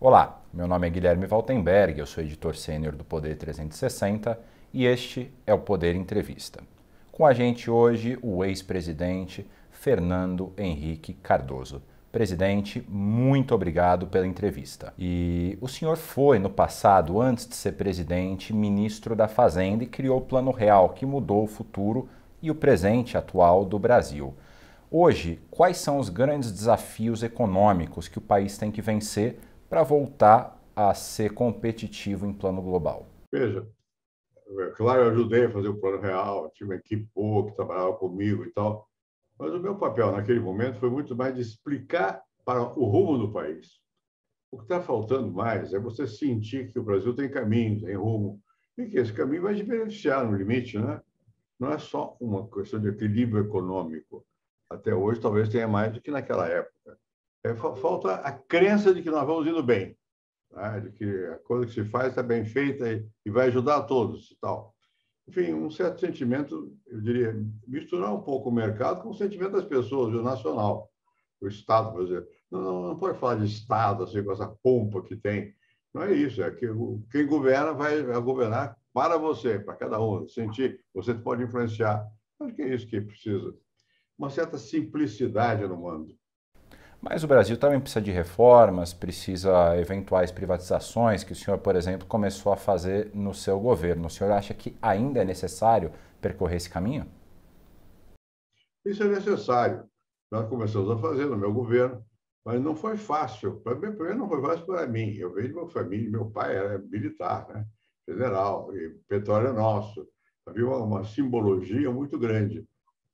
Olá, meu nome é Guilherme Valtenberg, eu sou editor sênior do Poder 360 e este é o Poder Entrevista. Com a gente hoje o ex-presidente Fernando Henrique Cardoso. Presidente, muito obrigado pela entrevista. E o senhor foi, no passado, antes de ser presidente, ministro da Fazenda e criou o Plano Real, que mudou o futuro e o presente atual do Brasil. Hoje, quais são os grandes desafios econômicos que o país tem que vencer para voltar a ser competitivo em plano global? Veja, claro, eu ajudei a fazer o Plano Real, tinha uma equipe boa que trabalhava comigo e tal, mas o meu papel naquele momento foi muito mais de explicar para o rumo do país. O que está faltando mais é você sentir que o Brasil tem caminho, tem rumo, e que esse caminho vai te beneficiar no limite, né? Não é só uma questão de equilíbrio econômico. Até hoje, talvez tenha mais do que naquela época. Falta a crença de que nós vamos indo bem, né? De que a coisa que se faz está bem feita e vai ajudar a todos e tal. Enfim, um certo sentimento, eu diria, misturar um pouco o mercado com o sentimento das pessoas, o nacional, o Estado, por exemplo. Não pode falar de Estado, assim, com essa pompa que tem. Não é isso, é que quem governa vai governar para você, para cada um, sentir, você pode influenciar. Acho que é isso que precisa. Uma certa simplicidade no mundo. Mas o Brasil também precisa de reformas, precisa eventuais privatizações que o senhor, por exemplo, começou a fazer no seu governo. O senhor acha que ainda é necessário percorrer esse caminho? Isso é necessário. Nós começamos a fazer no meu governo, mas não foi fácil. Primeiro, não foi fácil para mim. Eu venho de uma família, meu pai era militar, né? General, e petróleo é nosso. Havia uma simbologia muito grande.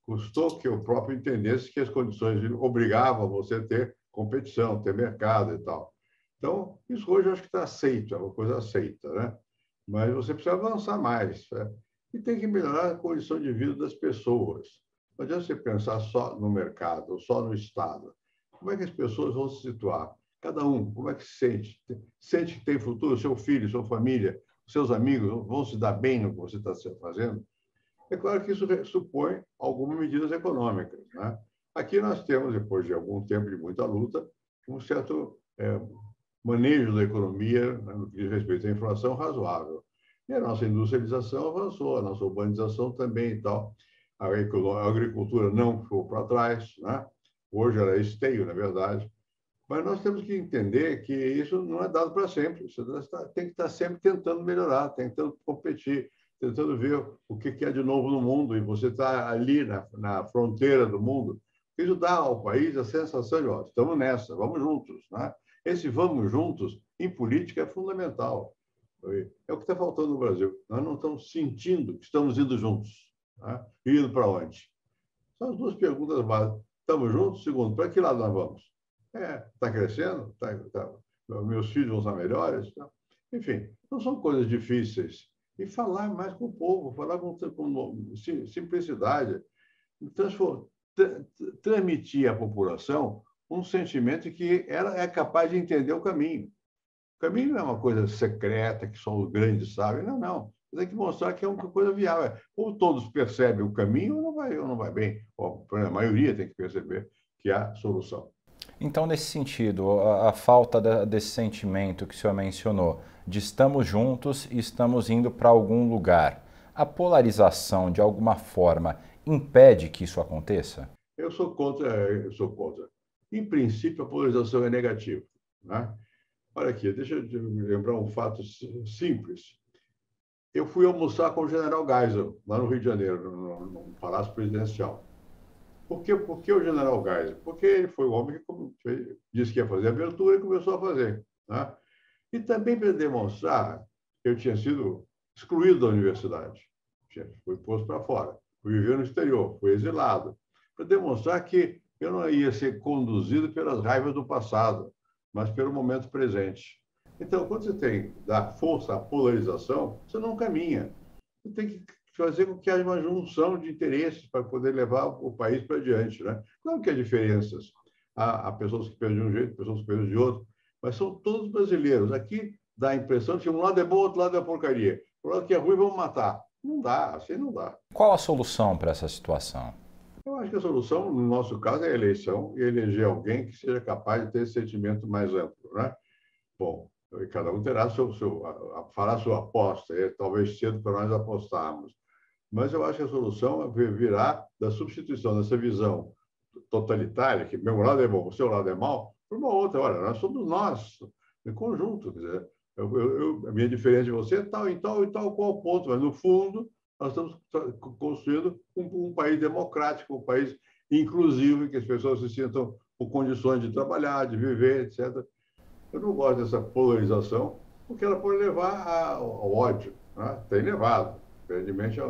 Custou que eu próprio entendesse que as condições obrigavam você a ter competição, ter mercado e tal. Então, isso hoje eu acho que está aceito, é uma coisa aceita, né? Mas você precisa avançar mais, né? E tem que melhorar a condição de vida das pessoas. Não adianta você pensar só no mercado, ou só no Estado. Como é que as pessoas vão se situar? Cada um, como é que se sente? Sente que tem futuro? Seu filho, sua família, seus amigos vão se dar bem no que você está fazendo? É claro que isso supõe algumas medidas econômicas, né? Aqui nós temos, depois de algum tempo de muita luta, um certo manejo da economia, né, no que diz respeito à inflação razoável. E a nossa industrialização avançou, a nossa urbanização também e tal. A agricultura não ficou para trás, né? Hoje ela é esteio, na verdade. Mas nós temos que entender que isso não é dado para sempre. Você tem que estar sempre tentando melhorar, tentando competir, tentando ver o que é de novo no mundo. E você está ali na fronteira do mundo. Isso dá ao país a sensação de, ó, estamos nessa, vamos juntos, né? Esse vamos juntos, em política, é fundamental. É o que está faltando no Brasil. Nós não estamos sentindo que estamos indo juntos. Né? Indo para onde? São as duas perguntas básicas. Estamos juntos? Segundo, para que lado nós vamos? Está crescendo? Meus filhos vão estar melhores? Tá? Enfim, não são coisas difíceis. E falar mais com o povo, falar com simplicidade, transmitir à população um sentimento que ela é capaz de entender o caminho. O caminho não é uma coisa secreta que só os grandes sabem, não, não. Você tem que mostrar que é uma coisa viável. Ou todos percebem o caminho ou não vai bem. Ou, a maioria tem que perceber que há solução. Então, nesse sentido, a falta desse sentimento que o senhor mencionou, de estamos juntos e estamos indo para algum lugar, a polarização, de alguma forma, impede que isso aconteça? Eu sou contra, eu sou contra. Em princípio, a polarização é negativa, né? Olha aqui, deixa eu lembrar um fato simples. Eu fui almoçar com o general Geisel, lá no Rio de Janeiro, no Palácio Presidencial. Por que o general Geisel? Porque ele foi o homem que disse que ia fazer a abertura e começou a fazer. Né? E também para demonstrar que eu tinha sido excluído da universidade. Fui posto para fora. Fui viver no exterior, fui exilado. Para demonstrar que eu não ia ser conduzido pelas raivas do passado, mas pelo momento presente. Então, quando você dá força à polarização, você não caminha. Você tem que fazer com que haja uma junção de interesses para poder levar o país para diante. Né? Claro que há diferenças. Há pessoas que pensam de um jeito, pessoas que pensam de outro, mas são todos brasileiros. Aqui dá a impressão de que um lado é bom, outro lado é porcaria. O lado que é ruim, vamos matar. Não dá, assim não dá. Qual a solução para essa situação? Eu acho que a solução, no nosso caso, é a eleição e eleger alguém que seja capaz de ter esse sentimento mais amplo. Né? Bom, cada um terá fará sua aposta, talvez cedo para nós apostarmos. Mas eu acho que a solução virá da substituição dessa visão totalitária, que meu lado é bom, o seu lado é mau, por uma outra. Olha, nós somos nós, em conjunto. Quer dizer, a minha diferença de você é tal, em tal e tal qual ponto, mas no fundo nós estamos construindo um país democrático, um país inclusivo, em que as pessoas se sintam com condições de trabalhar, de viver, etc. Eu não gosto dessa polarização, porque ela pode levar ao ódio, né? Tem levado, evidentemente.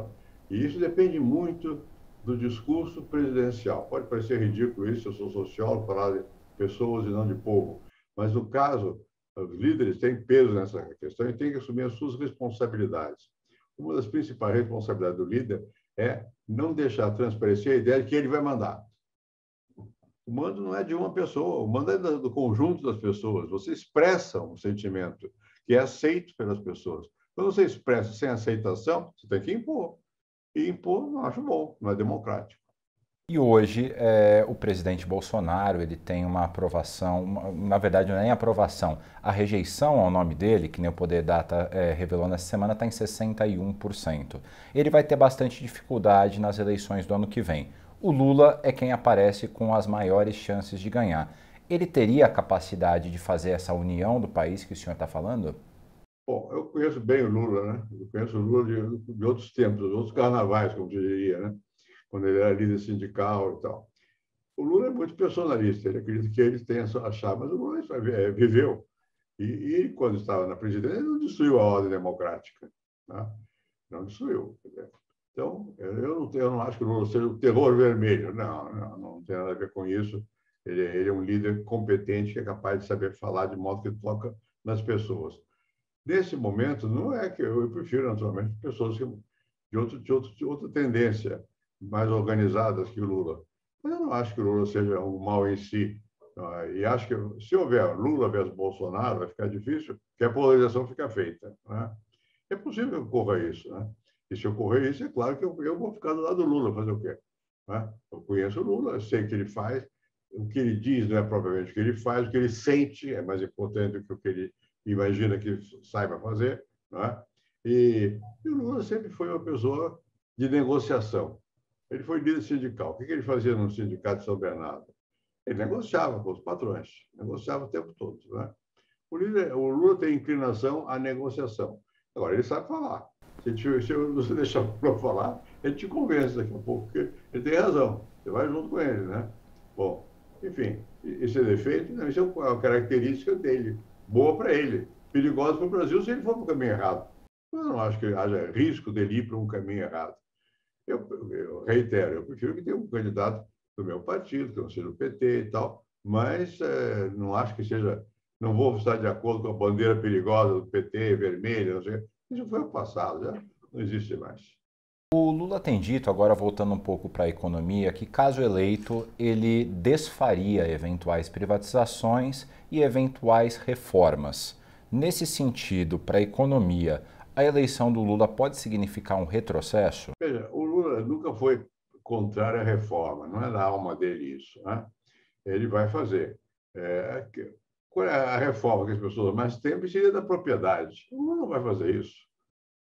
E isso depende muito do discurso presidencial. Pode parecer ridículo isso, eu sou sociólogo, falar de pessoas e não de povo. Mas, no caso, os líderes têm peso nessa questão e têm que assumir as suas responsabilidades. Uma das principais responsabilidades do líder é não deixar transparecer a ideia de que ele vai mandar. O mando não é de uma pessoa, o mando é do conjunto das pessoas. Você expressa um sentimento que é aceito pelas pessoas. Quando você expressa sem aceitação, você tem que impor. E impor não acho bom, não é democrático. E hoje o presidente Bolsonaro ele tem uma aprovação, na verdade não é nem aprovação, a rejeição ao nome dele, que nem o Poder Data revelou nessa semana, está em 61%. Ele vai ter bastante dificuldade nas eleições do ano que vem. O Lula é quem aparece com as maiores chances de ganhar. Ele teria a capacidade de fazer essa união do país que o senhor está falando? Bom, eu conheço bem o Lula, né? Eu conheço o Lula de outros tempos, de outros carnavais, como diria, né? Quando ele era líder sindical e tal. O Lula é muito personalista, ele acredita que ele tem a chave, mas o Lula viveu. E quando estava na presidência, ele não destruiu a ordem democrática. Né? Não destruiu. Então, eu não acho que o Lula seja o terror vermelho. Não tem nada a ver com isso. Ele é um líder competente que é capaz de saber falar de modo que toca nas pessoas. Nesse momento, não é que eu prefiro, naturalmente, pessoas de outra tendência, mais organizadas que o Lula. Mas eu não acho que o Lula seja um mal em si. E acho que se houver Lula versus Bolsonaro, vai ficar difícil, que a polarização fica feita. Né? É possível que ocorra isso. Né? E se ocorrer isso, é claro que eu vou ficar do lado do Lula, fazer o quê? Né? Eu conheço o Lula, eu sei o que ele faz, o que ele diz não é propriamente o que ele faz, o que ele sente é mais importante do que o que ele imagina que saiba fazer. Né? E o Lula sempre foi uma pessoa de negociação. Ele foi líder sindical. O que ele fazia no sindicato de São Bernardo? Ele negociava com os patrões, negociava o tempo todo. Né? O Lula tem inclinação à negociação. Agora, ele sabe falar. Se você deixar para falar, ele te convence daqui a pouco, porque ele tem razão. Você vai junto com ele, né? Bom, enfim, esse é defeito, não, isso é uma característica dele. Boa para ele, perigosa para o Brasil se ele for para o caminho errado. Eu não acho que haja risco dele ir para um caminho errado. Eu reitero, eu prefiro que tenha um candidato do meu partido, que não seja do PT e tal, mas não acho que seja, não vou estar de acordo com a bandeira perigosa do PT, vermelha, não sei. Isso foi o passado, já não existe mais. O Lula tem dito, agora voltando um pouco para a economia, que caso eleito, ele desfaria eventuais privatizações e eventuais reformas. Nesse sentido, para a economia, a eleição do Lula pode significar um retrocesso? Veja, o Lula nunca foi contrário à reforma, não é da alma dele isso. Né? Ele vai fazer. Qual é a reforma que as pessoas mais temem seria da propriedade. O Lula não vai fazer isso.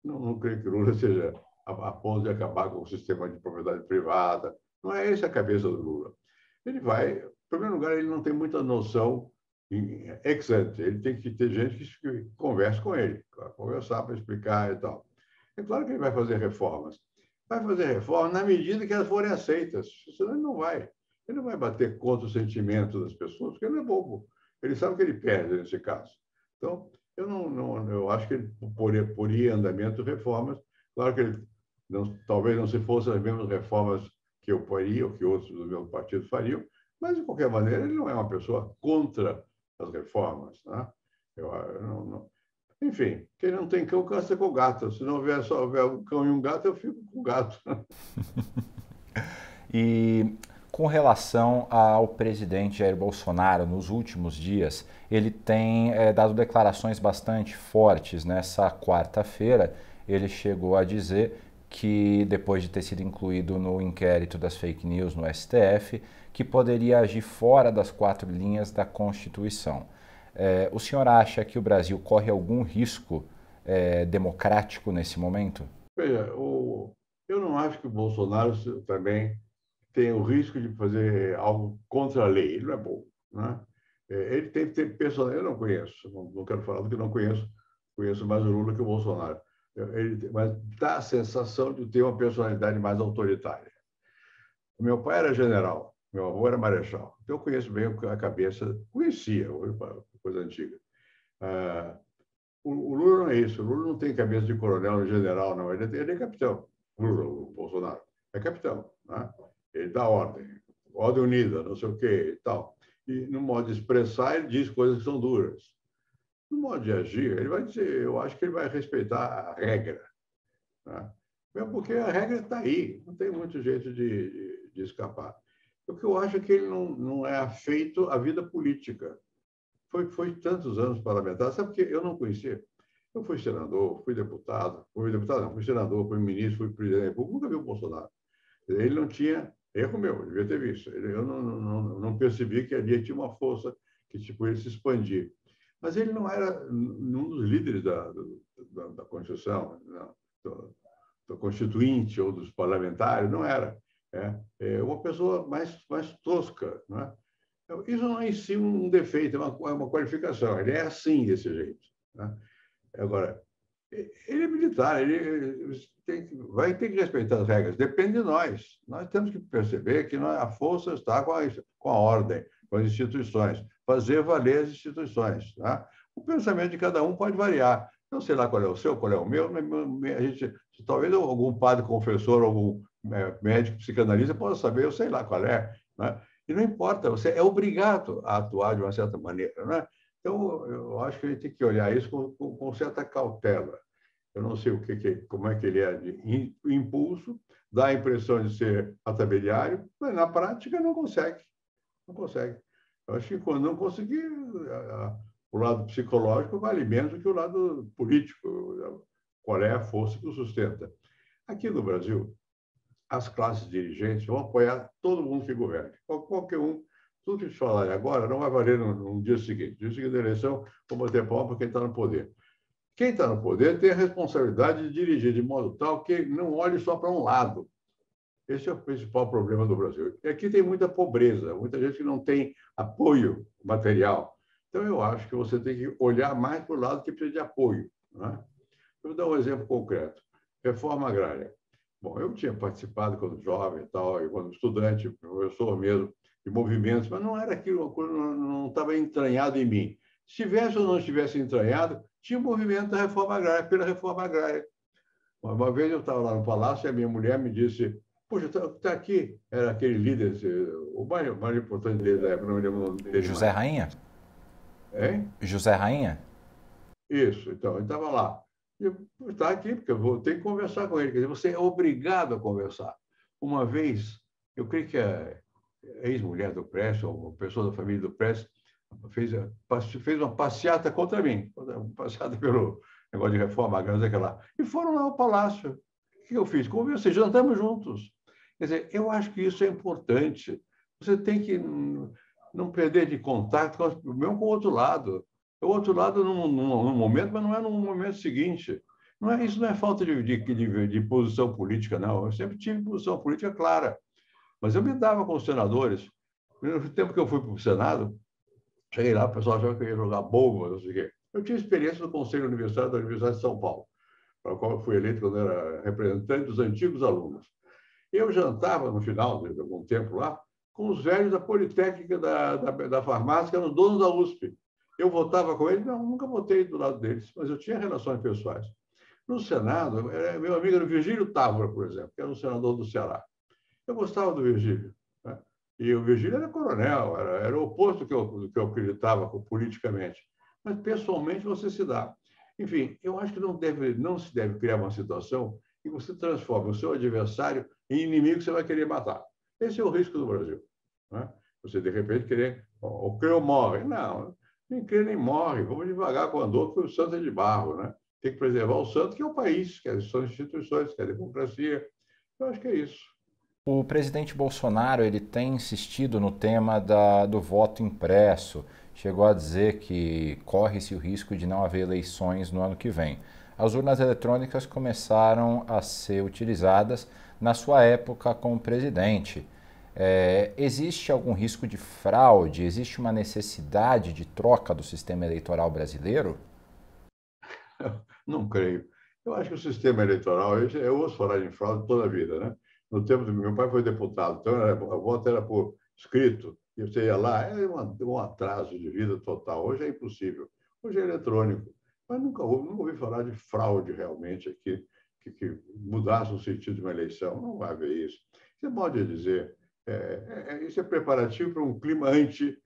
Não creio que o Lula seja a ponto de acabar com o sistema de propriedade privada. Não é essa a cabeça do Lula. Ele vai, em primeiro lugar, ele não tem muita noção ex ante. Ele tem que ter gente que converse com ele, conversar para explicar e tal. É claro que ele vai fazer reformas. Vai fazer reformas na medida que elas forem aceitas. Senão ele não vai. Ele não vai bater contra o sentimento das pessoas, porque ele não é bobo. Ele sabe que ele perde nesse caso. Então, eu acho que ele poria em andamento reformas. Claro que ele talvez não se fossem as mesmas reformas que eu faria, ou que outros do meu partido fariam, mas, de qualquer maneira, ele não é uma pessoa contra as reformas. Né? Enfim, quem não tem cão, cansa com o gato. Se não houver um cão e um gato, eu fico com o gato. E com relação ao presidente Jair Bolsonaro, nos últimos dias, ele tem dado declarações bastante fortes. Nessa quarta-feira, ele chegou a dizer que, depois de ter sido incluído no inquérito das fake news no STF, que poderia agir fora das 4 linhas da Constituição. O senhor acha que o Brasil corre algum risco democrático nesse momento? Veja, eu não acho que o Bolsonaro também tem o risco de fazer algo contra a lei. Ele não é bom, né? Ele tem que ter personalidade. Eu não conheço, não quero falar do que não conheço. Conheço mais o Lula que o Bolsonaro. Mas dá a sensação de ter uma personalidade mais autoritária. O meu pai era general, meu avô era marechal. Então eu conheço bem a cabeça, conhecia, coisa antiga. Ah, o Lula não é isso. O Lula não tem cabeça de coronel, de general, não. Ele é capitão. O Bolsonaro é capitão, né? Ele dá ordem, ordem unida, não sei o quê e tal. E no modo de expressar, ele diz coisas que são duras. No modo de agir, ele vai dizer, eu acho que ele vai respeitar a regra, né? Mesmo porque a regra está aí, não tem muito jeito de escapar. O que eu acho é que ele não é afeito à vida política. Foi tantos anos parlamentar, sabe porque eu não conhecia? Eu fui senador, fui senador, fui ministro, fui presidente da República, nunca vi o Bolsonaro. Ele não tinha, erro meu, devia ter visto. Eu não percebi que ali tinha uma força que tipo, ele se expandir. Mas ele não era um dos líderes da Constituição, não, do Constituinte ou dos parlamentares, não era. É uma pessoa mais tosca, não é? Isso não é em si um defeito, é uma qualificação. Ele é assim, desse jeito, né? Agora, ele é militar, ele vai ter que respeitar as regras. Depende de nós. Nós temos que perceber que a força está com a ordem, com as instituições. Fazer valer as instituições, tá? O pensamento de cada um pode variar. Não sei lá qual é o seu, qual é o meu. A gente, talvez algum padre confessor, algum médico psicanalista possa saber, eu sei lá qual é, né? E não importa, você é obrigado a atuar de uma certa maneira, né? Então, eu acho que a gente tem que olhar isso com certa cautela. Eu não sei como é que ele é de impulso, dá a impressão de ser atabeliário, mas na prática não consegue. Não consegue. Eu acho que quando não conseguir, o lado psicológico vale menos do que o lado político. Qual é a força que o sustenta? Aqui no Brasil, as classes dirigentes vão apoiar todo mundo que governa. Qualquer um, tudo que eles falarem agora não vai valer no dia seguinte. No dia seguinte da eleição, vão bater palma para quem está no poder. Quem está no poder tem a responsabilidade de dirigir de modo tal que não olhe só para um lado. Esse é o principal problema do Brasil. E aqui tem muita pobreza, muita gente que não tem apoio material. Então, eu acho que você tem que olhar mais para o lado que precisa de apoio, né? Eu vou dar um exemplo concreto. Reforma agrária. Bom, eu tinha participado quando jovem e tal, e quando estudante, professor mesmo, de movimentos, mas não era aquilo, não estava entranhado em mim. Se tivesse ou não estivesse entranhado, tinha o movimento da reforma agrária, pela reforma agrária. Uma vez eu estava lá no palácio e a minha mulher me disse: "Poxa, está aqui", era aquele líder, o mais importante dele da época, não me lembro o nome dele José mais. Rainha? Hein? José Rainha? Isso, então, ele estava lá. Está aqui, porque eu vou ter que conversar com ele. Quer dizer, você é obrigado a conversar. Uma vez, eu creio que a ex-mulher do Prestes, ou uma pessoa da família do Prestes, fez uma passeata contra mim, uma passeata pelo negócio de reforma agrária, aquela. E foram lá ao palácio. O que eu fiz? Conversei, jantamos juntos. Quer dizer, eu acho que isso é importante. Você tem que não perder de contato mesmo com o outro lado. O outro lado num momento, mas não é no momento seguinte. Isso não é falta de posição política, não. Eu sempre tive posição política clara. Mas eu me dava com os senadores. No tempo que eu fui para o Senado, cheguei lá, o pessoal achava que eu ia jogar bomba, não sei o quê. Eu tinha experiência no Conselho Universitário da Universidade de São Paulo, para o qual eu fui eleito quando era representante dos antigos alunos. Eu jantava, no final de algum tempo lá, com os velhos da Politécnica, da farmácia, que eram os donos da USP. Eu votava com eles? Não, nunca votei do lado deles, mas eu tinha relações pessoais. No Senado, meu amigo era o Virgílio Távora, por exemplo, que era um senador do Ceará. Eu gostava do Virgílio, né? E o Virgílio era coronel, era o oposto do que eu acreditava politicamente. Mas, pessoalmente, você se dá. Enfim, eu acho que não se deve criar uma situação em que você transforma o seu adversário em inimigo que você vai querer matar. Esse é o risco do Brasil, né? Você, de repente, querer... O creu morre. Não, nem crê nem morre. Vamos devagar com o andor, porque o santo é de barro, né? Tem que preservar o santo, que é o país, que são as instituições, que é a democracia. Eu acho que é isso. O presidente Bolsonaro ele tem insistido no tema do voto impresso, chegou a dizer que corre-se o risco de não haver eleições no ano que vem. As urnas eletrônicas começaram a ser utilizadas na sua época como presidente. Existe algum risco de fraude? Existe uma necessidade de troca do sistema eleitoral brasileiro? Não creio. Eu acho que o sistema eleitoral, eu ouço falar em fraude toda a vida, né? No tempo do meu pai foi deputado, então a voto era por escrito, e você ia lá, é um atraso de vida total. Hoje é impossível. Hoje é eletrônico. Mas nunca ouvi falar de fraude realmente aqui, que mudasse o sentido de uma eleição. Não vai haver isso. Você pode dizer, isso é preparativo para um clima anti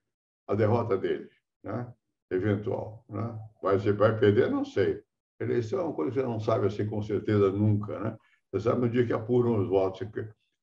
a derrota dele, né? Eventual. Né? Você vai perder? Não sei. Eleição é uma coisa que você não sabe assim com certeza nunca, né? Você sabe no dia que apuram os votos,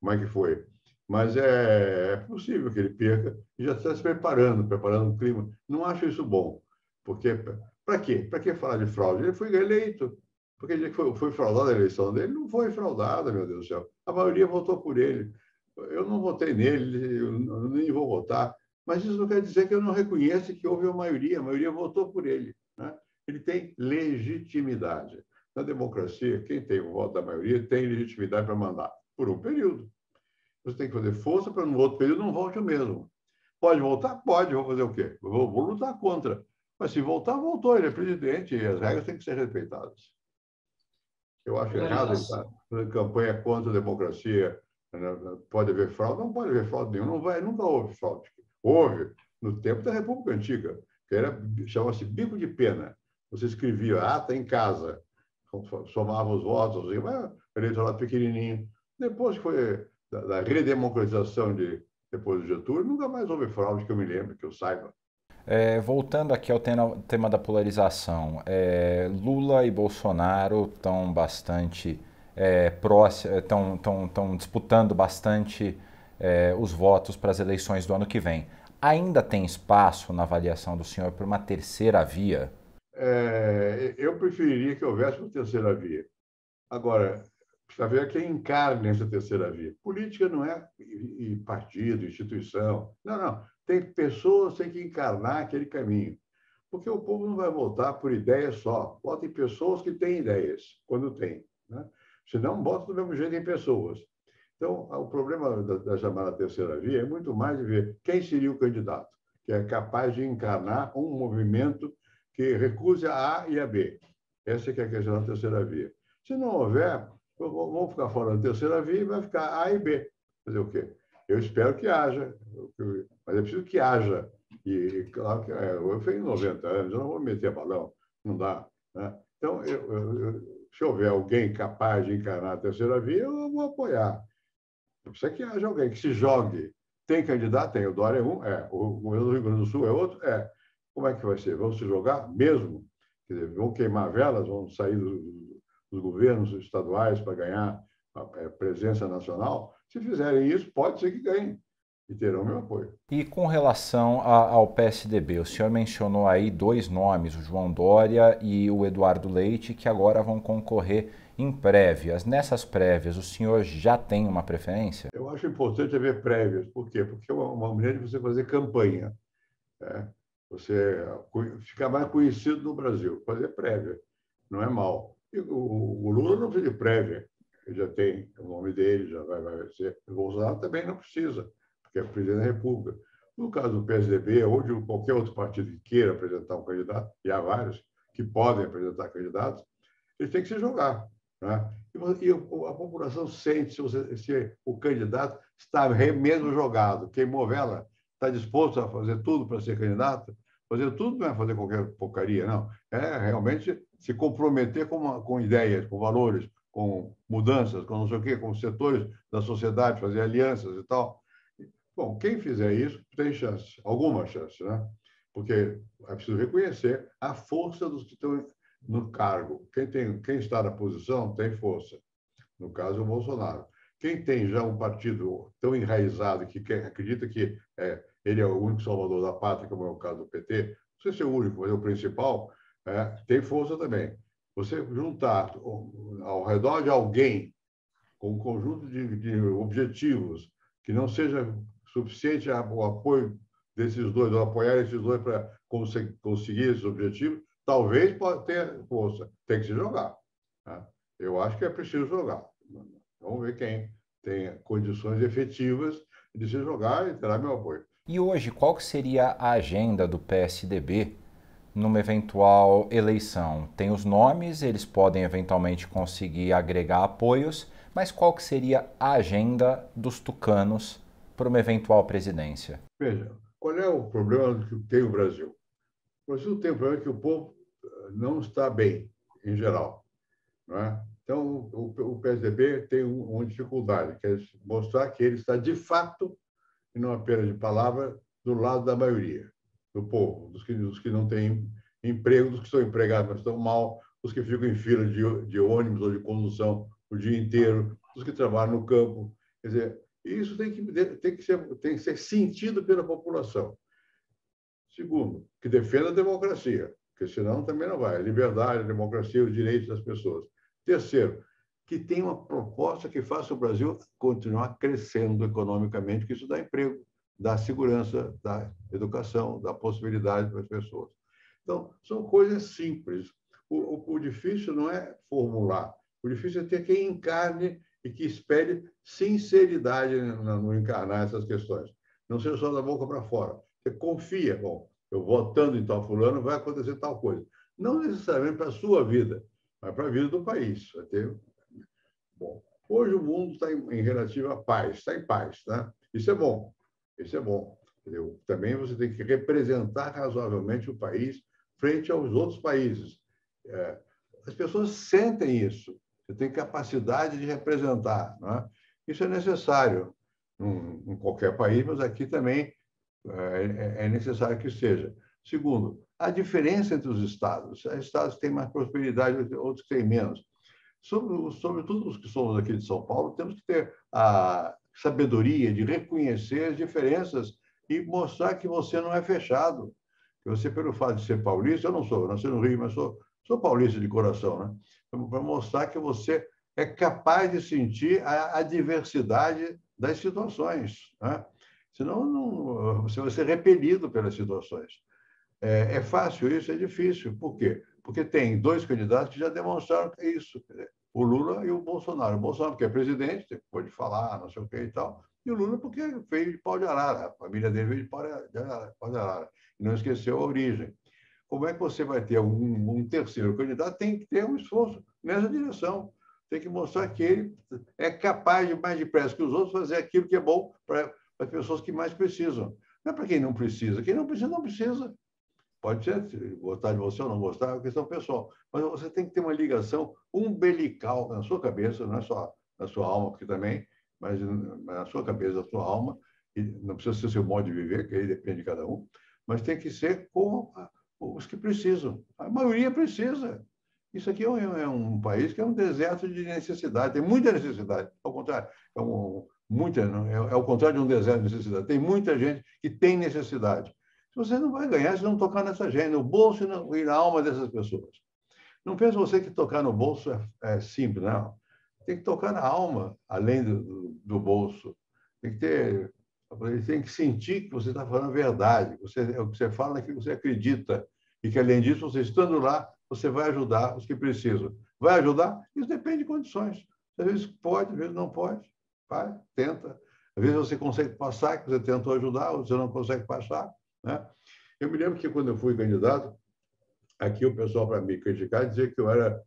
como é que foi. Mas é possível que ele perca e já está se preparando o clima. Não acho isso bom, porque para quê? Para que falar de fraude? Ele foi eleito. Porque ele foi fraudada a eleição dele, não foi fraudada, meu Deus do céu. A maioria votou por ele. Eu não votei nele, eu nem vou votar. Mas isso não quer dizer que eu não reconheça que houve a maioria votou por ele. Né? Ele tem legitimidade. Na democracia, quem tem o voto da maioria tem legitimidade para mandar, por um período. Você tem que fazer força para no outro período não volte o mesmo. Pode voltar? Pode. Vou fazer o quê? Vou lutar contra. Mas se voltar, voltou. Ele é presidente e as regras têm que ser respeitadas. Eu acho errado ele estar fazendo campanha contra a democracia. Pode haver fraude? Não pode haver fraude nenhuma. Nunca houve fraude. Houve no tempo da República Antiga, que chamava-se bico de pena. Você escrevia ata em casa, somava os votos, eleitorado pequenininho. Depois que foi da redemocratização depois do Getúlio, nunca mais houve fraude que eu me lembre, que eu saiba. Voltando aqui ao tema da polarização, Lula e Bolsonaro estão bastante próximos, estão disputando bastante os votos para as eleições do ano que vem. Ainda tem espaço, na avaliação do senhor, para uma terceira via? Eu preferiria que houvesse uma terceira via. Agora, precisa ver quem encarne essa terceira via. Política não é partido, instituição. Não, não. Tem pessoas que têm que encarnar aquele caminho. Porque o povo não vai votar por ideias só. Vota em pessoas que têm ideias, quando tem. Né? Senão, vota do mesmo jeito em pessoas. Então, o problema da chamada terceira via é muito mais de ver quem seria o candidato, que é capaz de encarnar um movimento que recuse a A e a B. Essa é a questão da terceira via. Se não houver, vamos ficar fora da terceira via e vai ficar A e B. Fazer o quê? Eu espero que haja, mas é preciso que haja. E claro que eu tenho 90 anos, eu não vou meter balão, não dá. Né? Então, se houver alguém capaz de encarnar a terceira via, eu vou apoiar. Precisa que haja alguém que se jogue. Tem candidato? Tem. O Dória é um? É. O governo do Rio Grande do Sul é outro? É. Como é que vai ser? Vão se jogar mesmo? Quer dizer, vão queimar velas? Vão sair dos governos estaduais para ganhar a presença nacional? Se fizerem isso, pode ser que ganhem. E terão meu apoio. E com relação ao PSDB, o senhor mencionou aí dois nomes, o João Dória e o Eduardo Leite, que agora vão concorrer em prévias. Nessas prévias, o senhor já tem uma preferência? Eu acho importante haver prévias. Por quê? Porque é uma maneira de você fazer campanha. Né? Você ficar mais conhecido no Brasil, fazer prévia. Não é mal. E o Lula não precisa de prévia. Ele já tem o nome dele, já vai ser. O Bolsonaro também não precisa, porque é presidente da República. No caso do PSDB ou de qualquer outro partido que queira apresentar um candidato, e há vários que podem apresentar candidatos, eles têm que se jogar. Né? E a população sente se o candidato está mesmo jogado, queimou vela, está disposto a fazer tudo para ser candidato. Fazer tudo não é fazer qualquer porcaria, não. É realmente se comprometer com ideias, com valores, com mudanças, com não sei o quê, com setores da sociedade, fazer alianças e tal. Bom, quem fizer isso tem chance, alguma chance, né? Porque é preciso reconhecer a força dos que estão no cargo. Quem está na posição tem força. No caso, o Bolsonaro. Quem tem já um partido tão enraizado que acredita que ele é o único salvador da pátria, como é o caso do PT, não sei se é o único, mas é o principal, tem força também. Você juntar ao redor de alguém com um conjunto de objetivos que não seja suficiente o apoio desses dois, ou apoiar esses dois para conseguir esses objetivos, talvez pode ter força. Tem que se jogar. Tá? Eu acho que é preciso jogar. Vamos ver quem tem condições efetivas de se jogar e terá meu apoio. E hoje, qual que seria a agenda do PSDB numa eventual eleição? Tem os nomes, eles podem eventualmente conseguir agregar apoios, mas qual que seria a agenda dos tucanos para uma eventual presidência? Veja, qual é o problema que tem o Brasil? O Brasil tem o problema que o povo não está bem, em geral. Não é? Então, o PSDB tem uma dificuldade, que é mostrar que ele está, de fato, e não apenas de palavra, do lado da maioria, do povo, dos que não têm emprego, dos que estão empregados, mas estão mal, dos que ficam em fila de ônibus ou de condução o dia inteiro, dos que trabalham no campo. Quer dizer, isso tem que ser sentido pela população. Segundo, que defenda a democracia, porque senão também não vai. A liberdade, a democracia, os direitos das pessoas. Terceiro, que tenha uma proposta que faça o Brasil continuar crescendo economicamente, que isso dá emprego, dá segurança, dá educação, dá possibilidade para as pessoas. Então, são coisas simples. O difícil não é formular, o difícil é ter quem encarne e que espere sinceridade no encarnar essas questões. Não seja só da boca para fora. Você confia, bom, eu votando em tal fulano vai acontecer tal coisa. Não necessariamente para a sua vida, mas para a vida do país. Bom, hoje o mundo está em relativa paz, está em paz, né? Isso é bom, isso é bom. Entendeu? Também você tem que representar razoavelmente o país frente aos outros países. As pessoas sentem isso. Você tem capacidade de representar, não é? Isso é necessário em qualquer país, mas aqui também é necessário que seja. Segundo, a diferença entre os estados. Há estados que têm mais prosperidade, outros que têm menos. Sobretudo os que somos aqui de São Paulo, temos que ter a sabedoria de reconhecer as diferenças e mostrar que você não é fechado. Que você, pelo fato de ser paulista, eu não sou, eu nasci no Rio, mas sou paulista de coração, né? Para mostrar que você é capaz de sentir a diversidade das situações, né? Senão você vai ser repelido pelas situações. É fácil isso? É difícil. Por quê? Porque tem dois candidatos que já demonstraram que é isso. O Lula e o Bolsonaro. O Bolsonaro, porque é presidente, pode falar, não sei o que e tal. E o Lula, porque veio de pau de arara. A família dele veio de pau de arara. E não esqueceu a origem. Como é que você vai ter um terceiro candidato? Tem que ter um esforço nessa direção. Tem que mostrar que ele é capaz de, mais depressa que os outros, fazer aquilo que é bom para as pessoas que mais precisam. Não é para quem não precisa. Quem não precisa, não precisa. Pode ser gostar de você ou não gostar, é uma questão pessoal. Mas você tem que ter uma ligação umbilical na sua cabeça, não é só na sua alma, porque também, mas na sua cabeça, na sua alma, e não precisa ser o seu modo de viver, que aí depende de cada um, mas tem que ser com os que precisam. A maioria precisa. Isso aqui é um país que é um deserto de necessidade, tem muita necessidade. Ao contrário, é o contrário de um deserto de necessidade. Tem muita gente que tem necessidade. Você não vai ganhar se não tocar nessa gente, no bolso e na alma dessas pessoas. Não pense você que tocar no bolso é simples, não. Tem que tocar na alma, além do bolso. Tem que sentir que você está falando a verdade, o que você fala naquilo que você acredita. E que, além disso, você estando lá, você vai ajudar os que precisam. Vai ajudar? Isso depende de condições. Às vezes pode, às vezes não pode. Vai, tenta. Às vezes você consegue passar, que você tentou ajudar, ou você não consegue passar. Né? Eu me lembro que, quando eu fui candidato, aqui o pessoal, para me criticar, dizia que eu era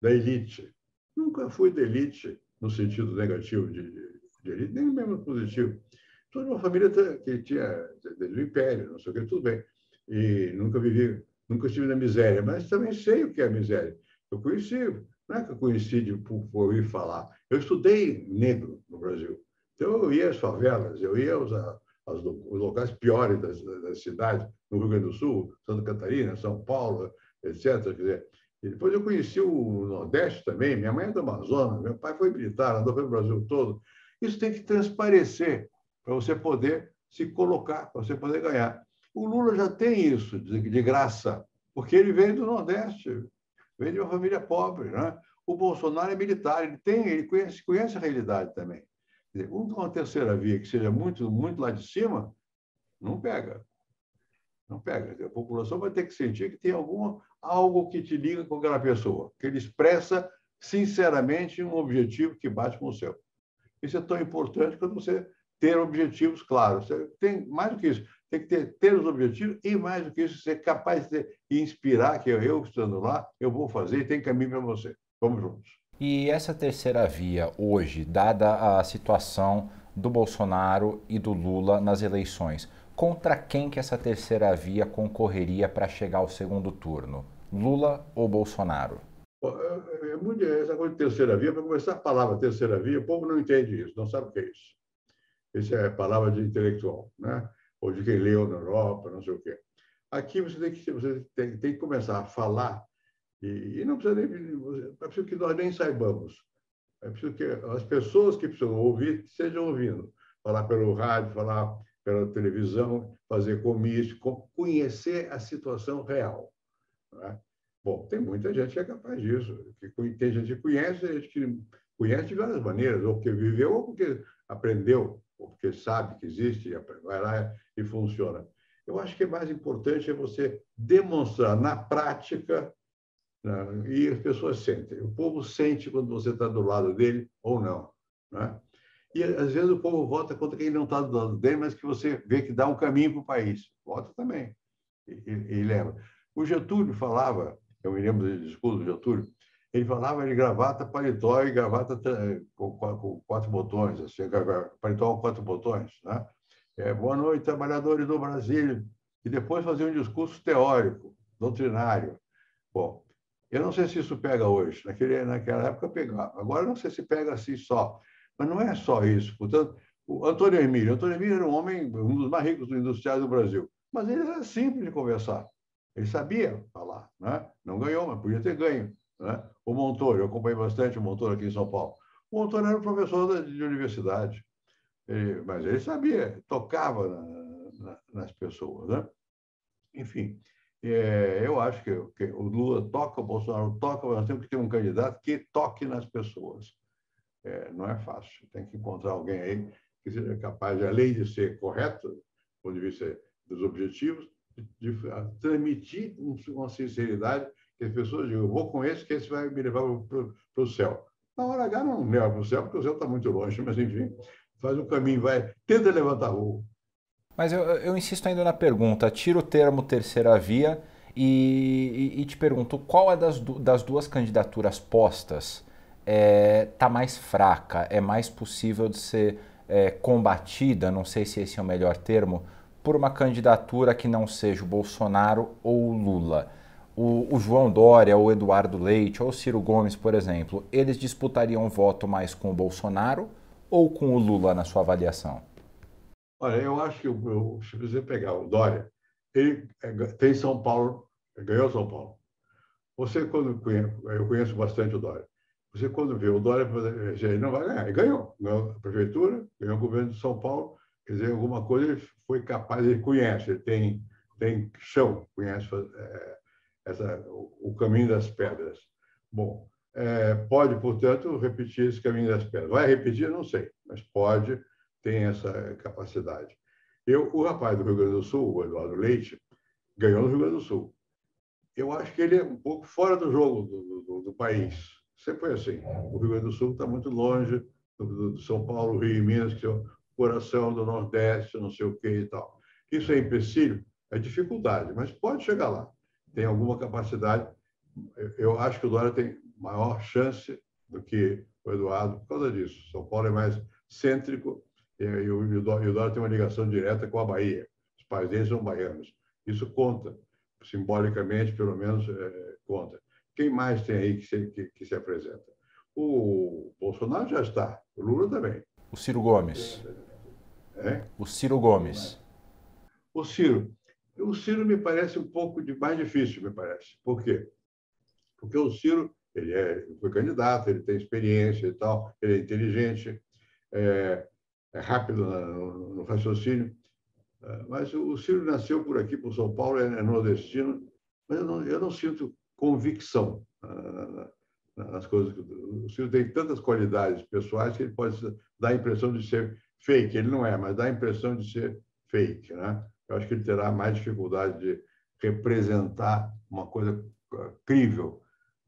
da elite. Nunca fui da elite, no sentido negativo de elite, nem mesmo positivo. Sou de uma família que tinha do império, não sei o que, tudo bem. E nunca estive na miséria, mas também sei o que é a miséria. Eu conheci, não é que eu conheci por ouvir falar. Eu estudei negro no Brasil. Então, eu ia às favelas, eu ia os locais piores das cidades, no Rio Grande do Sul, Santa Catarina, São Paulo, etc. Quer dizer, e depois eu conheci o Nordeste também. Minha mãe é do Amazonas, meu pai foi militar, andou pelo Brasil todo. Isso tem que transparecer para você poder se colocar, para você poder ganhar. O Lula já tem isso de graça, porque ele veio do Nordeste, veio de uma família pobre, né? O Bolsonaro é militar, ele conhece a realidade também. Uma terceira via que seja muito, muito lá de cima, não pega. Não pega. A população vai ter que sentir que tem algo que te liga com aquela pessoa, que ele expressa sinceramente um objetivo que bate com o seu. Isso é tão importante quando você ter objetivos claros. Você tem mais do que isso, tem que ter os objetivos e, mais do que isso, ser capaz de inspirar que eu estando lá, eu vou fazer e tem caminho para você. Vamos juntos. E essa terceira via hoje, dada a situação do Bolsonaro e do Lula nas eleições, contra quem que essa terceira via concorreria para chegar ao segundo turno? Lula ou Bolsonaro? Essa coisa de terceira via, para começar a palavra terceira via, o povo não entende isso, não sabe o que é isso. Isso é palavra de intelectual, né? Ou de quem leu na Europa, não sei o quê. Aqui você tem que começar a falar, e não precisa nem. É preciso que nós nem saibamos. É preciso que as pessoas que precisam ouvir estejam ouvindo. Falar pelo rádio, falar pela televisão, fazer comício, conhecer a situação real. Né? Bom, tem muita gente que é capaz disso. Tem gente que conhece, gente que conhece de várias maneiras, ou porque viveu, ou porque aprendeu, ou porque sabe que existe, vai lá e funciona. Eu acho que o mais importante é você demonstrar na prática, né? E as pessoas sentem. O povo sente quando você está do lado dele ou não. Né? E, às vezes, o povo vota contra quem não está do lado dele, mas que você vê que dá um caminho para o país. Vota também. E lembra. O Getúlio falava, eu me lembro do discurso do Getúlio, ele falava de gravata, paletó e gravata com quatro botões, assim, paletó com quatro botões. Né? Boa noite, trabalhadores do Brasil. E depois fazia um discurso teórico, doutrinário. Bom, eu não sei se isso pega hoje. Naquela época pegava. Agora não sei se pega assim só. Mas não é só isso. Portanto, o Antônio Emílio era um homem, um dos mais ricos industriais do Brasil. Mas ele era simples de conversar. Ele sabia falar. Né? Não ganhou, mas podia ter ganho. Né? O Montoro, eu acompanhei bastante o Montoro aqui em São Paulo. O Montoro era um professor de universidade. Mas ele sabia, tocava nas pessoas. Né? Enfim, eu acho que o Lula toca, o Bolsonaro toca, mas nós temos que ter um candidato que toque nas pessoas. Não é fácil. Tem que encontrar alguém aí que seja capaz, além de ser correto, do ponto de vista dos objetivos, de transmitir uma sinceridade que as pessoas digam, eu vou com esse, que esse vai me levar para o céu. Na hora H não leva para o céu, porque o céu está muito longe, mas, enfim, faz um caminho, tenta levantar voo. Mas eu insisto ainda na pergunta, tira o termo terceira via e te pergunto, qual é das duas candidaturas postas está mais fraca, é mais possível de ser combatida, não sei se esse é o melhor termo, por uma candidatura que não seja o Bolsonaro ou o Lula? O João Dória, ou o Eduardo Leite, ou o Ciro Gomes, por exemplo, eles disputariam voto mais com o Bolsonaro ou com o Lula na sua avaliação? Olha, eu acho que se você pegar o Dória, ele tem São Paulo, ganhou São Paulo. Eu conheço bastante o Dória. Você, quando vê o Dória, ele não vai ganhar. Ele ganhou a prefeitura, ganhou o governo de São Paulo, quer dizer, alguma coisa ele foi capaz, ele conhece, ele tem chão, conhece o caminho das pedras. Bom, pode, portanto, repetir esse caminho das pedras. Vai repetir? Não sei, mas pode, tem essa capacidade. O rapaz do Rio Grande do Sul, o Eduardo Leite, ganhou no Rio Grande do Sul. Eu acho que ele é um pouco fora do jogo do país. Sempre foi assim. O Rio Grande do Sul está muito longe do São Paulo, Rio e Minas, que é o coração do Nordeste, não sei o quê e tal. Isso é empecilho? É dificuldade, mas pode chegar lá. Tem alguma capacidade. Eu acho que o Dória tem maior chance do que o Eduardo por causa disso. São Paulo é mais cêntrico e o Dória tem uma ligação direta com a Bahia. Os pais dele são baianos. Isso conta simbolicamente, pelo menos, conta. Quem mais tem aí que se apresenta? O Bolsonaro já está, o Lula também. O Ciro Gomes. É? O Ciro Gomes. O Ciro me parece um pouco mais difícil, me parece. Por quê? Porque o Ciro, ele foi candidato, ele tem experiência e tal, ele é inteligente, é rápido no raciocínio. Mas o Ciro nasceu por aqui, por São Paulo, é nordestino, mas eu não sinto convicção nas coisas. O Ciro tem tantas qualidades pessoais que ele pode dar a impressão de ser fake. Ele não é, mas dá a impressão de ser fake. Né? eu acho que ele terá mais dificuldade de representar uma coisa crível.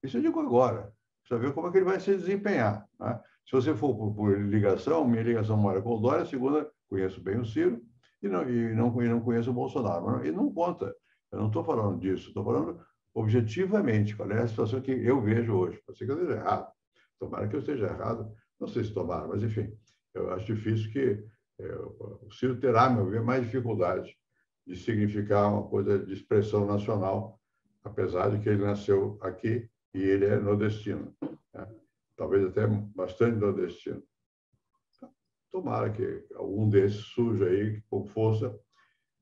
Isso eu digo agora. Precisa ver como é que ele vai se desempenhar, né? Se você for por ligação, minha ligação mora com o Dória, a segunda, conheço bem o Ciro, e não conheço o Bolsonaro. E não conta. Eu não estou falando disso, estou falando objetivamente, qual é a situação que eu vejo hoje. Pode ser que eu esteja errado. Tomara que eu esteja errado. Não sei se tomara, mas, enfim, eu acho difícil que o Ciro terá, a meu ver, mais dificuldade de significar uma coisa de expressão nacional, apesar de que ele nasceu aqui e ele é nordestino, né? Talvez até bastante nordestino. Tomara que algum desses surja aí com força.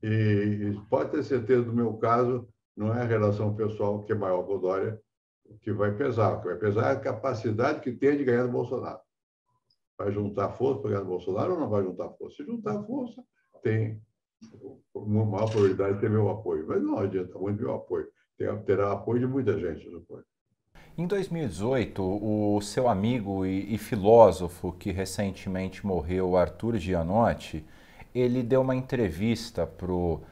E pode ter certeza, do meu caso, não é a relação pessoal que é maior que o Dória, o que vai pesar. O que vai pesar é a capacidade que tem de ganhar do Bolsonaro. Vai juntar força para ganhar do Bolsonaro ou não vai juntar força? Se juntar força, tem uma maior probabilidade de ter meu apoio. Mas não adianta muito meu apoio. Terá apoio de muita gente, eu suponho. Em 2018, o seu amigo e filósofo que recentemente morreu, Arthur Gianotti, ele deu uma entrevista para o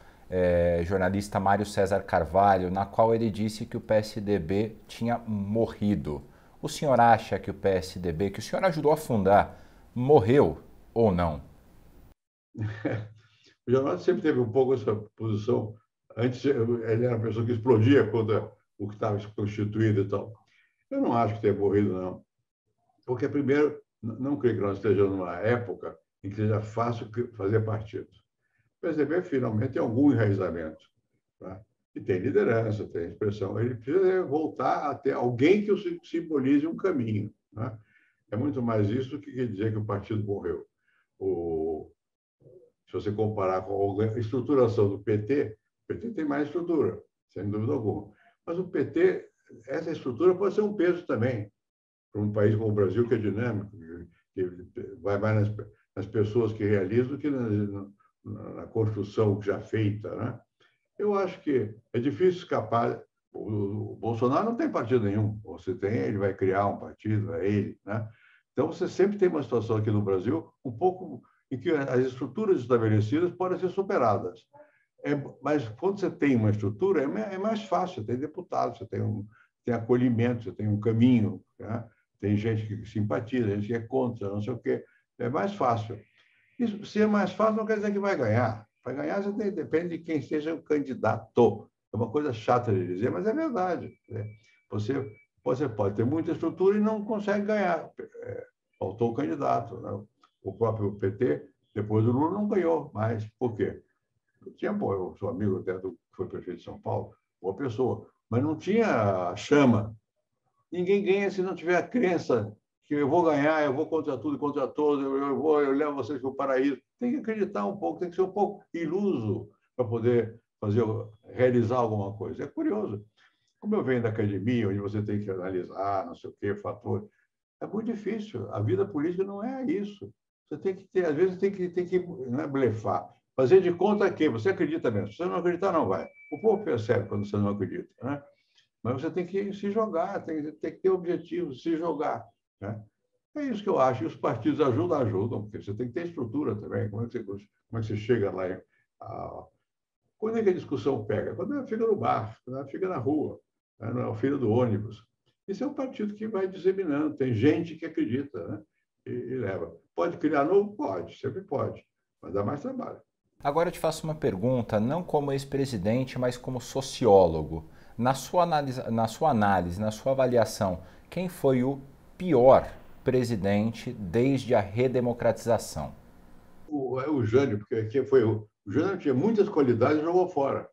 jornalista Mário César Carvalho, na qual ele disse que o PSDB tinha morrido. O senhor acha que o PSDB, que o senhor ajudou a fundar, morreu ou não? O Gianotti sempre teve um pouco essa posição. Antes, ele era uma pessoa que explodia contra o que estava constituído e tal. Eu não acho que tenha morrido, não. Porque, primeiro, não creio que nós estejamos numa época em que seja fácil fazer partido. O PSDB, finalmente, tem algum enraizamento, tá? E tem liderança, tem expressão. Ele precisa voltar a ter alguém que o simbolize um caminho, né? É muito mais isso do que dizer que o partido morreu. Se você comparar com a estruturação do PT, o PT tem mais estrutura, sem dúvida alguma. Mas o PT, essa estrutura pode ser um peso também para um país como o Brasil, que é dinâmico, que vai mais nas pessoas que realizam do que na construção já feita, né? Eu acho que é difícil escapar. O Bolsonaro não tem partido nenhum. Você tem, ele vai criar um partido, é ele, né? Então, você sempre tem uma situação aqui no Brasil um pouco em que as estruturas estabelecidas podem ser superadas. Mas quando você tem uma estrutura, é mais fácil. Você tem deputados, você tem acolhimento, você tem um caminho, né? Tem gente que simpatiza, gente que é contra, não sei o quê. É mais fácil. Isso, se é mais fácil, não quer dizer que vai ganhar. Para ganhar, depende de quem seja o candidato. É uma coisa chata de dizer, mas é verdade, né? Você pode ter muita estrutura e não consegue ganhar. Faltou o candidato, né? O próprio PT, depois do Lula, não ganhou mais. Por quê? Eu sou amigo até do que foi prefeito de São Paulo, boa pessoa, mas não tinha chama. Ninguém ganha se não tiver a crença que eu vou ganhar, eu vou contra tudo e contra todos, eu levo vocês para o paraíso. Tem que acreditar um pouco, tem que ser um pouco iluso para poder realizar alguma coisa. É curioso. Como eu venho da academia, onde você tem que analisar, não sei o quê, fator, é muito difícil. A vida política não é isso. Você tem que ter, às vezes, tem que não é blefar. Fazer de conta que você acredita mesmo. Se você não acreditar, não vai. O povo percebe quando você não acredita, né? Mas você tem que se jogar, tem que ter objetivo, se jogar, né? É isso que eu acho. E os partidos ajudam, porque você tem que ter estrutura também. Como é que você chega lá? Quando é que a discussão pega? Quando ela fica no bar, quando ela fica na rua, né? Na fila do ônibus. Isso é um partido que vai disseminando. Tem gente que acredita, né? E leva. Pode criar novo? Pode, sempre pode. Mas dá mais trabalho. Agora eu te faço uma pergunta, não como ex-presidente, mas como sociólogo. Na sua avaliação, quem foi o pior presidente desde a redemocratização? O Jânio, porque o Jânio tinha muitas qualidades e jogou fora.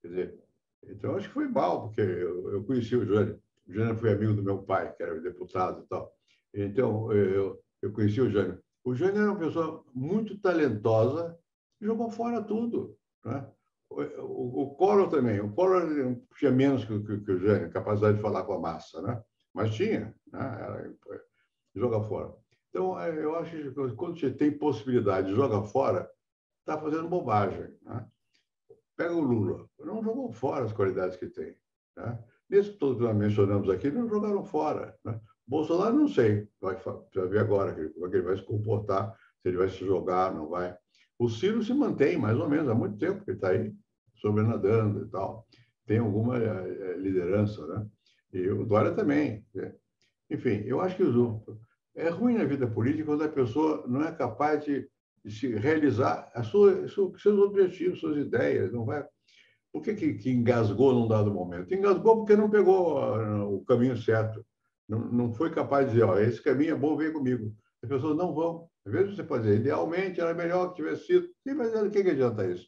Quer dizer, então acho que foi mal, porque eu conheci o Jânio. O Jânio foi amigo do meu pai, que era deputado e tal. Então, eu conheci o Jânio. O Jânio era uma pessoa muito talentosa e jogou fora tudo, né? O Collor também. O Collor tinha menos que o Jânio, capacidade de falar com a massa, né? Mas tinha, né? Joga fora. Então, eu acho que quando você tem possibilidade de jogar fora, está fazendo bobagem, né? Pega o Lula. Não jogou fora as qualidades que tem, né? Nesses todos que nós mencionamos aqui, não jogaram fora, né? Bolsonaro, não sei. Vai ver agora como é que ele vai se comportar, se ele vai se jogar, não vai. O Ciro se mantém, mais ou menos, há muito tempo que ele está aí, sobrenadando e tal. Tem alguma liderança, né? E o Dória também. Né? Enfim, eu acho que é ruim na vida política quando a pessoa não é capaz de se realizar seus objetivos, suas ideias. Não vai. Por que engasgou num dado momento? Engasgou porque não pegou o caminho certo. Não foi capaz de dizer, ó, esse caminho é bom, vem comigo. As pessoas não vão. Às vezes você pode dizer, idealmente era melhor que tivesse sido. Sim, mas o que adianta isso?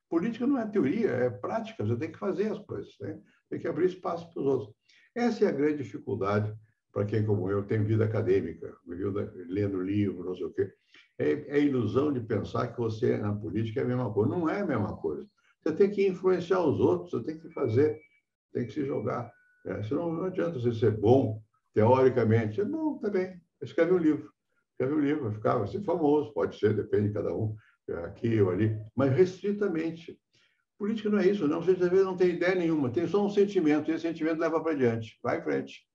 Política não é teoria, é prática. Você tem que fazer as coisas. Né? Tem que abrir espaço para os outros. Essa é a grande dificuldade para quem, como eu, tem vida acadêmica, lendo livros, não sei o quê. É a ilusão de pensar que você, na política, é a mesma coisa. Não é a mesma coisa. Você tem que influenciar os outros, você tem que fazer, tem que se jogar. Senão não adianta você ser bom, teoricamente. É bom também. Escreve um livro. Escreve um livro, vai ser famoso, pode ser, depende de cada um, aqui ou ali, mas restritamente. Política não é isso, não. Você às vezes não tem ideia nenhuma, tem só um sentimento, e esse sentimento leva para diante, vai em frente.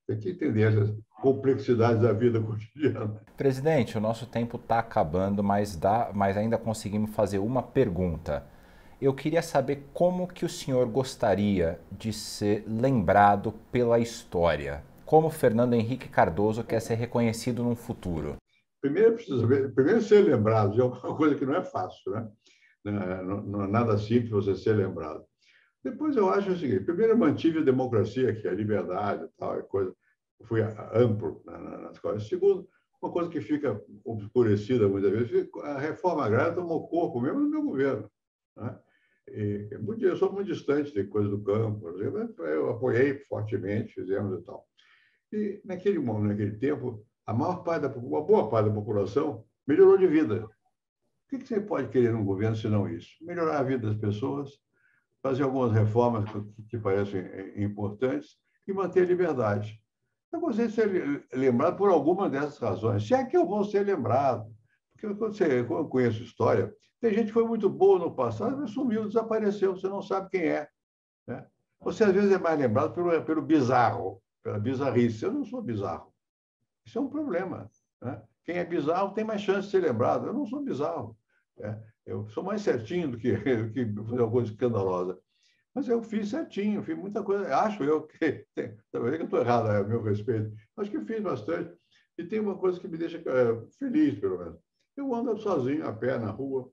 Tem que entender as complexidades da vida cotidiana. Presidente, o nosso tempo está acabando, mas ainda conseguimos fazer uma pergunta. Eu queria saber como que o senhor gostaria de ser lembrado pela história. Como Fernando Henrique Cardoso quer ser reconhecido no futuro? Primeiro ser lembrado de alguma coisa que não é fácil, né? Não é nada simples você ser lembrado. Depois eu acho o seguinte: primeiro eu mantive a democracia, que é a liberdade, tal, é coisa, fui amplo nas coisas. Segundo, uma coisa que fica obscurecida muitas vezes, a reforma agrária tomou corpo mesmo no meu governo. Né? Eu sou muito distante de coisas do campo, eu apoiei fortemente, fizemos e tal. E naquele tempo, uma boa parte da população melhorou de vida. O que você pode querer num governo senão isso? Melhorar a vida das pessoas, fazer algumas reformas que parecem importantes e manter a liberdade. Eu gostaria de ser lembrado por alguma dessas razões, se é que eu vou ser lembrado. Porque quando eu conheço história, tem gente que foi muito boa no passado, mas sumiu, desapareceu, você não sabe quem é. Né? Você, às vezes, é mais lembrado pelo bizarro, pela bizarrice. Eu não sou bizarro. Isso é um problema. Né? Quem é bizarro tem mais chance de ser lembrado. Eu não sou bizarro. Eu sou mais certinho do que fazer uma coisa escandalosa. Mas eu fiz certinho, fiz muita coisa. Acho eu que. Talvez eu estou errado a meu respeito. Acho que fiz bastante. E tem uma coisa que me deixa feliz, pelo menos. Eu ando sozinho, a pé, na rua.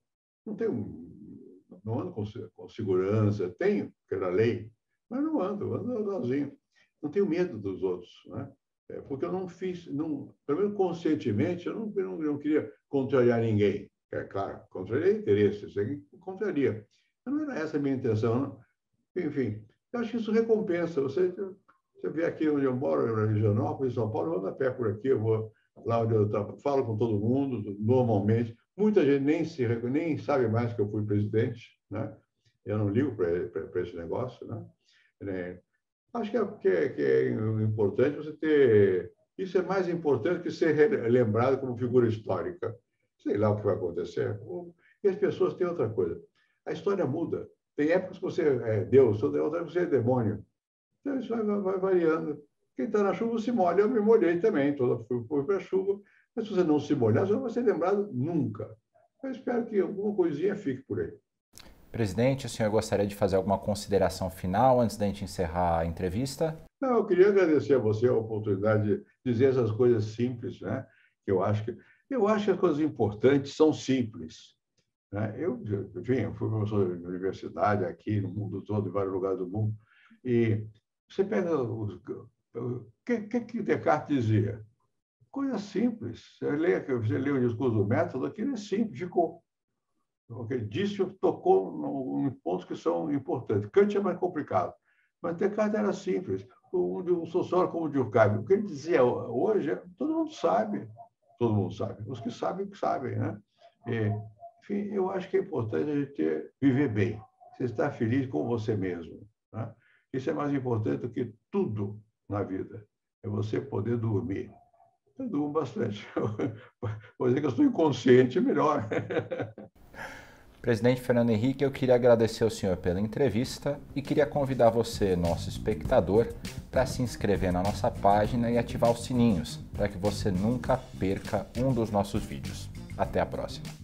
Não ando com segurança. Tenho, pela lei, mas não ando sozinho. Não tenho medo dos outros. Né? Porque eu não fiz, pelo menos conscientemente, eu não queria contrariar ninguém. É claro, contrariar interesses, contraria. Mas não era essa a minha intenção, não. Enfim, eu acho que isso recompensa. Você vê aqui onde eu moro, em Higienópolis, em São Paulo, eu ando a pé por aqui, eu vou lá onde eu falo com todo mundo, normalmente. Muita gente nem sabe mais que eu fui presidente, né? Eu não ligo para esse negócio, né? Acho que é importante você ter... Isso é mais importante que ser lembrado como figura histórica. Sei lá o que vai acontecer. E as pessoas têm outra coisa. A história muda. Tem épocas que você é Deus, outra época você é demônio. Então, isso vai variando. Quem está na chuva se molha. Eu me molhei também, fui para a chuva. Mas se você não se molhar, você não vai ser lembrado nunca. Eu espero que alguma coisinha fique por aí. Presidente, o senhor gostaria de fazer alguma consideração final antes da gente encerrar a entrevista? Não, eu queria agradecer a você a oportunidade de dizer essas coisas simples, né? Eu acho que as coisas importantes são simples. Né? Enfim, eu fui professor de universidade aqui no mundo todo, em vários lugares do mundo, e você pega o que Descartes dizia? Coisa simples. Você lê o discurso do método, aquilo é simples, ficou. O que ele disse tocou em pontos que são importantes. Kant é mais complicado, mas Descartes era simples. Um sociólogo como Durkheim, o que ele dizia hoje, todo mundo sabe. Todo mundo sabe. Os que sabem, né? Enfim, eu acho que é importante a gente viver bem. Você estar feliz com você mesmo. Né? Isso é mais importante do que tudo na vida. É você poder dormir. Eu durmo bastante. Vou dizer que eu estou inconsciente, melhor. Presidente Fernando Henrique, eu queria agradecer ao senhor pela entrevista e queria convidar você, nosso espectador, para se inscrever na nossa página e ativar os sininhos, para que você nunca perca um dos nossos vídeos. Até a próxima.